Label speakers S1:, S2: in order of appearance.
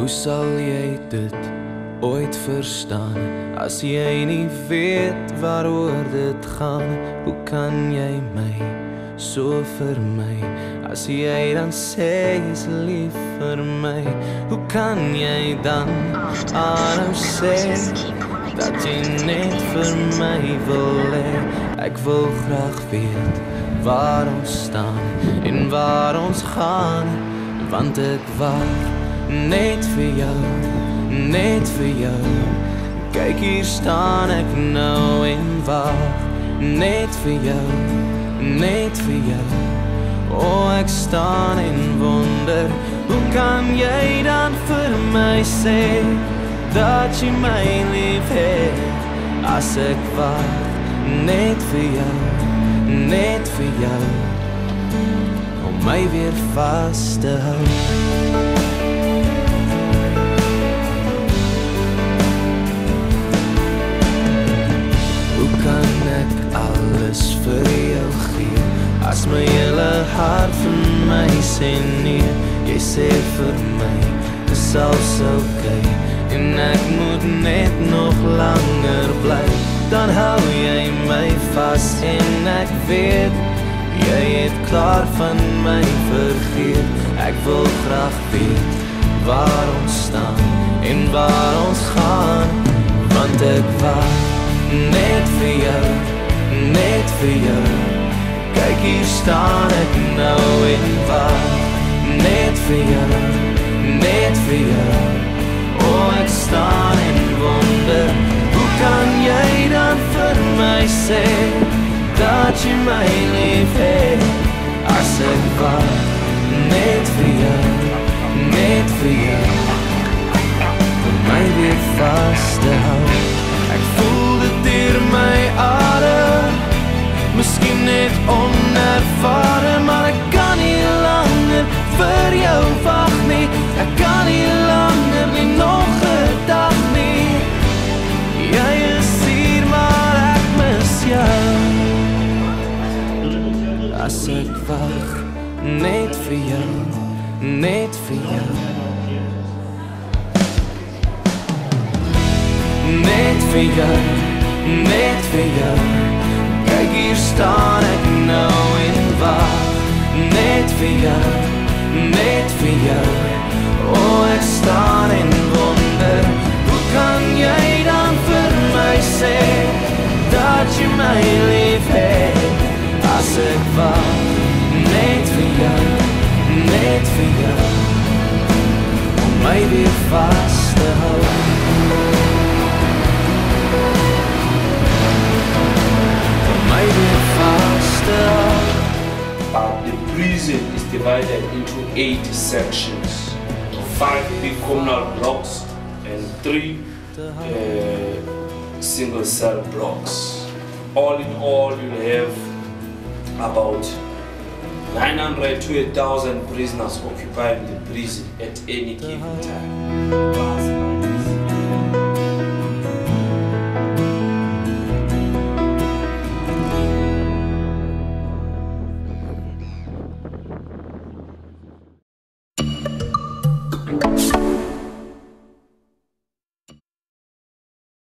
S1: Hoe sal jy dit ooit verstaan as jy nie weet waaroor dit gaan? Hoe kan jy my so vermy as jy dan sê jy's lief vir my? Hoe kan jy dan aanhou sê dat jy net vir my wil hê? Ek wil graag weet waar ons staan en waar ons gaan, want ek wag net vir jou, net vir jou. Kyk, hier staan ek nou en wag net vir jou, net vir jou. O, ek staan en wonder, hoe kan jy dan vir my sê dat jy my lief het, as ek wag net vir jou, net vir jou, om my weer vas te hou. Hoe kan ek alles vir jou gee, as my hele hart vir my sê nee? Jy sê vir my, dis alles okay, en ek moet net nog langer bly. Dan hou jy my vas en ek weet, jy het klaar van my vergeet. Ek wil graag weet waar ons staan en waar ons gaan, want ek wag net vir jou, net vir jou. Kyk, hier staan ek nou en wag net vir jou, net vir jou. O, ek staan en wonder, hoe kan jy dan vir my sê dat jy my lief het, as ek wag net vir jou, net vir jou, om my weer vas te hou. Ek voel dit deur my adem, miskien net onervare, maar ek kan nie langer vir jou wag nie. Ek kan nie langer nie, nog 'n dag nie. Jy is hier, maar ek mis jou. As ek wag net vir jou, net vir jou, net vir jou, net vir jou. Kyk, hier staan ek nou en wag net vir jou, net vir jou. O, ek staan en wonder, hoe kan jy dan vir my sê dat jy my lief het, as ek wag net vir jou, net vir jou, om my weer vas te hou.
S2: The prison is divided into 8 sections, 5 big communal blocks and 3 single cell blocks. All in all, you'll have about 900 to 1,000 prisoners occupying the prison at any given time.